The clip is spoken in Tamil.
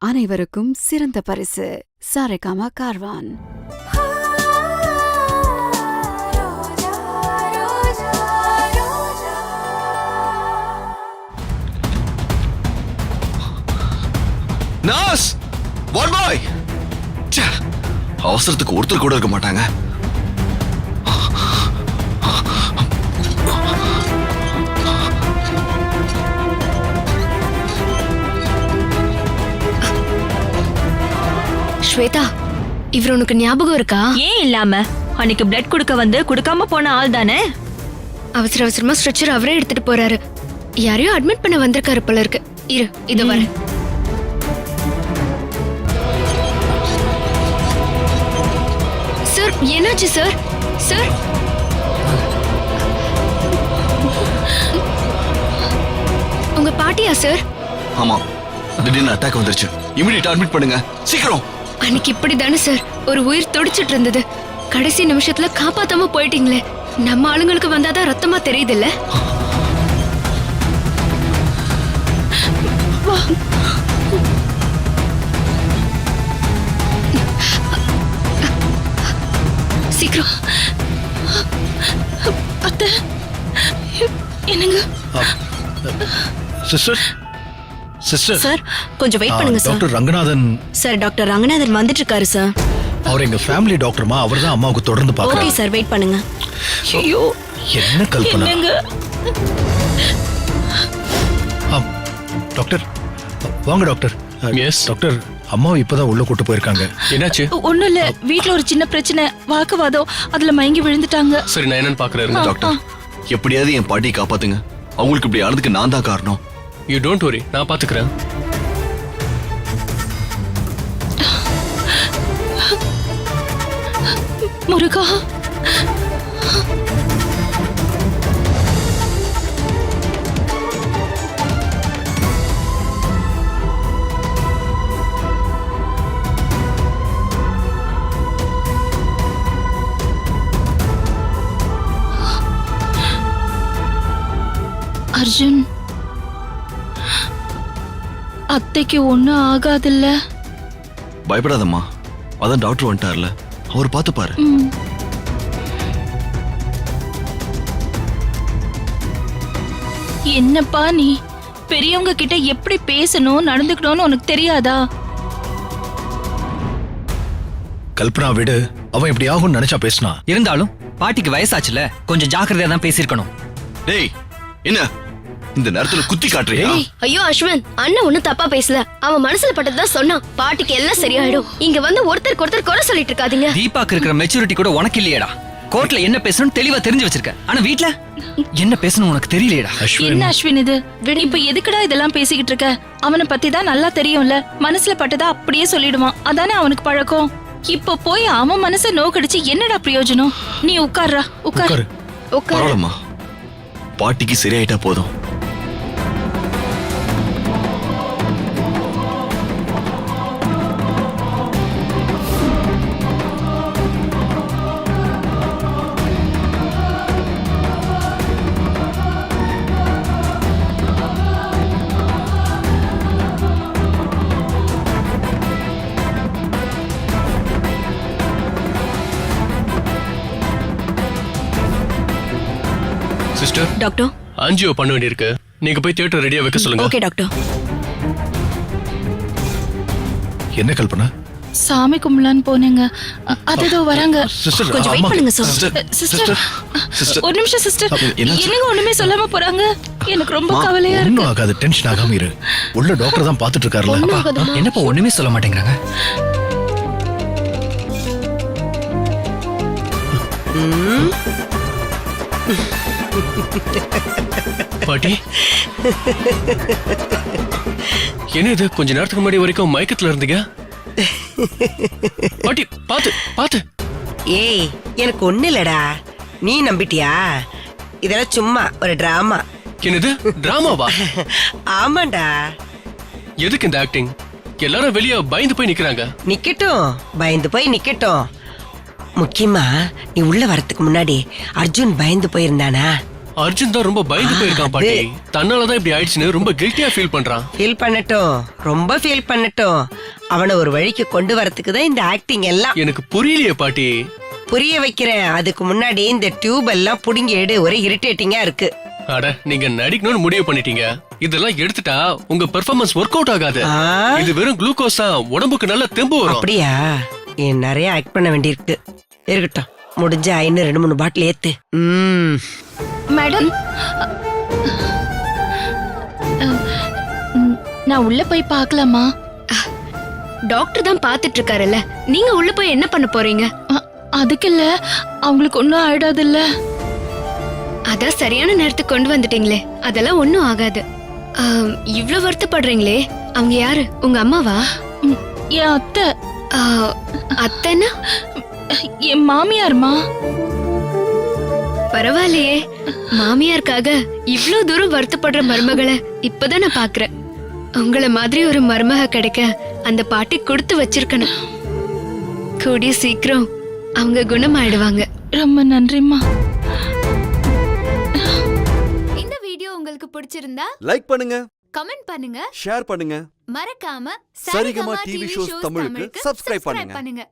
அனைவருக்கும் சிறந்த பரிசு Saregama Carvaan. Nurse, one boy. அவசரத்துக்கு ஒருத்தர் கூட இருக்க மாட்டாங்க. ஸ்வேதா, இவர் உனக்கு ஞாபகம் இருக்கா? ஏன் இல்லாம, அன்னைக்கு பிளட் கொடுக்க வந்து கொடுக்காம போன ஆள் தானே. அவசர அவசரமா ஸ்ட்ரெச்சர் அவரே எடுத்துட்டு போறாரு. யாரையும் அட்மிட் பண்ண வந்திருக்காரு போல இருக்கு. இரு, இது வர. சார், என்னாச்சு சார்? சார், உங்க பாட்டியா சார்? ஆமா, திடீர்னு அட்டாக் வந்துருச்சு. இமிடியேட்டா அட்மிட் பண்ணுங்க, சீக்கிரம். அன்னைக்கு இப்படிதானே சார் ஒரு உயிர் துடிச்சிட்டு இருந்தது. கடைசி நிமிஷத்துல காப்பாத்தாம போயிட்டீங்களே. நம்ம ஆளுங்களுக்கு வந்தாதான் ரத்தமா தெரியுது இல்ல? சீக்கிரம். அத்தை, என்னங்க? Sister, sister. சார், கொஞ்சம் வெயிட் பண்ணுங்க sir. Doctor Ranganathan. Sir, doctor Ranganathan வந்துட்டு இருக்காரு சார். அவர் எங்க ஃபேமிலி டாக்டர்மா. அவர் தான் அம்மாவுக்கு தொடர்ந்து பார்க்கறாரு. ஓகே சார், வெயிட் பண்ணுங்க. ஐயோ, என்ன கல்பனா? என்னங்க? டாக்டர், வாங்க டாக்டர். எஸ் டாக்டர், அம்மாவை இப்பதான் உள்ள கூட்டு போயிருக்காங்க. என்னாச்சு? ஒண்ணும் இல்ல, வீட்ல ஒரு சின்ன பிரச்சனை, வாக்குவாதம், அதுல மயங்கி விழுந்துட்டாங்க. சரி, நான் என்னன்னு பாக்குறேன். டாக்டர், எப்படியாவது என் பாட்டியை காப்பாத்துங்க. அவங்களுக்கு இப்படி ஆனதுக்கு நான் தான் காரணம். யூ டோன்ட் வரி, நான் பாத்துக்கிறேன். முருகா, அர்ஜுன், அத்தைக்கு ஒண்ணும் ஆகாதுல்ல? பயப்படாதம்மா, அதான் டாக்டர் வந்துட்டார்ல, அவர் பார்த்து பாரு. என்னப்பா நீ, பெரியவங்க கிட்ட எப்படி பேசணும் நடந்துக்கணும்னு உனக்கு தெரியாதா? கல்பனா விடு, அவன் இப்படி ஆகும்னு நினைச்சா பேசினா. இருந்தாலும் பாட்டிக்கு வயசாச்சுல, கொஞ்சம் ஜாக்கிரதையா தான் பேசிருக்கணும். டேய், என்ன இந்த நேரத்துல குத்தி காட்டுறியா? ஐயோ அஸ்வின், அண்ணன் ஒண்ணு தப்பா பேசல. அவன் மனசுல பட்டதுதான் சொன்னான். பாட்டிக்கு எல்லாம் சரியாயிடும். இங்க வந்து ஒருத்தருக்கு ஒருத்தர் குறை சொல்லிட்டு இருக்காதீங்க. தீபாக்கு இருக்கிற மெச்சூரிட்டி கூட உனக்கு இல்லையேடா. கோர்ட்ல என்ன பேசணும் தெளிவா தெரிஞ்சு வச்சிருக்க. ஆனா வீட்ல என்ன பேசணும் உனக்கு தெரியலையேடா. என்ன அஸ்வின் இது? இப்ப எதுக்குடா இதெல்லாம் பேசிக்கிட்டு இருக்க? அவனை பத்தி தான் நல்லா தெரியும்ல. மனசுல பட்டதா அப்படியே சொல்லிடுவான். அதானே அவனுக்கு பழக்கம். இப்ப போய் அவன் மனச நோக்கடிச்சு என்னடா பிரயோஜனம்? நீ உட்கார்றா, உட்காரு. பரவாயில்லம்மா, பாட்டிக்கு சரியாயிட்டா போதும். சிஸ்டர், டாக்டர், ஆஞ்சியோ பண்ண வேண்டியிருக்கு. நீங்க போய் தியேட்டர் ரெடியா வைக்க சொல்லுங்க. Okay doctor. என்ன கல்பனா? சாமி கும்பலான்னு போனேங்க. அதோ வராங்க. சிஸ்டர், கொஞ்சம் வெயிட் அம்மா. பண்ணுங்க சார். சிஸ்டர், சிஸ்டர், ஒரு நிமிஷம் சிஸ்டர். என்னாச்சு? என்னங்க ஒண்ணுமே சொல்லாம போறாங்க? எனக்கு ரொம்ப கவலையா இருக்கு. ஒண்ணும் ஆகாது, டென்ஷன் ஆகாம இரு. உள்ள டாக்டர் தான் பாத்துட்டு இருக்காருல்ல. ஒண்ணும் ஆகாதும்மா. என்னப்பா ஒண்ணுமே சொல்ல மாட்டேங்கிறாங்க? பாட்டி, என்ன இது? கொஞ்ச நேரத்துக்கு முன்னாடி வரைக்கும் மயக்கத்துல இருந்தீங்க. பாட்டி, பாத்து பாத்து. ஏய், எனக்கு ஒண்ணு இல்லடா. நீ நம்பிட்டியா? இதெல்லாம் சும்மா ஒரு டிராமா. என்னது, டிராமாவா? ஆமாண்டா. எதுக்கு இந்த ஆக்டிங்? எல்லாரும் வெளிய பயந்து போய் நிக்கிறாங்க. நிக்கட்டும், பயந்து போய் நிக்கட்டும். முக்கியமா நீ உள்ள வரதுக்கு முன்னாடி அர்ஜுன் பயந்து போயிருந்தானா? அர்ஜுன் தான் ரொம்ப பயந்து போயிருக்கான் பாட்டி. தன்னாலதான் இப்படி ஆயிடுச்சுன்னு ரொம்ப கில்ட்டியா ஃபீல் பண்றான். ஃபீல் பண்ணட்டும், ரொம்ப ஃபீல் பண்ணட்டும். அவனை ஒரு வழிக்கு கொண்டு வரதுக்கு தான் இந்த ஆக்டிங் எல்லாம். எனக்கு புரியலையே பாட்டி. புரிய வைக்கிறேன். அதுக்கு முன்னாடி இந்த டியூப் எல்லாம் புடுங்கி எடு. ஒரே இரிட்டேட்டிங்கா இருக்கு. அட, நீங்க நடிக்கணும்னு முடிவு பண்ணிட்டீங்க. இதெல்லாம் எடுத்துட்டா உங்க பெர்ஃபார்மன்ஸ் ஒர்க் அவுட் ஆகாது. ஆ, இது வெறும் குளுக்கோஸ் தான், உடம்புக்கு நல்ல தெம்பு வரும். அப்படியா? நிறைய ஆக்ட் பண்ண வேண்டியிருக்கு. இருக்கட்டும், முடிஞ்ச இன்னும் 2-3 பாட்டில் ஏத்து. மேடம், நான் உள்ள போய் பார்க்கலாமா? டாக்டர் தான் பாத்துட்டு இருக்காருல்ல, நீங்க உள்ள போய் என்ன பண்ண போறீங்க? அதுக்கு இல்ல, அவங்களுக்கு ஒன்னும் ஆயிடாது இல்ல. அதான் சரியான நேரத்துக்கு கொண்டு வந்துட்டீங்களே, அதெல்லாம் ஒண்ணும் ஆகாது. இவ்ளோ வருத்தப்படுறீங்களே, அவங்க யாரு? உங்க அம்மாவா? என் அத்தை. அத்தைன்னா? என் மாமியார்மா. பரவாயில்லையே, மாமியாருக்காக இவ்ளோ தூரம் வருத்தப்படுற மருமகளை இப்பதான் நான் பாக்குறேன். உங்கள மாதிரி ஒரு மருமக கிடைக்க அந்த பாட்டி கொடுத்து வச்சிருக்கணும். கூடிய சீக்கிரம் அவங்க குணமாயிடுவாங்க. ரொம்ப நன்றிம்மா. இந்த வீடியோ உங்களுக்கு பிடிச்சிருந்தா லைக் பண்ணுங்க, கமெண்ட் பண்ணுங்க, ஷேர் பண்ணுங்க, மறக்காம சரிகமா டிவி ஷோஸ் தமிழுக்கு சப்ஸ்கிரைப் பண்ணுங்க.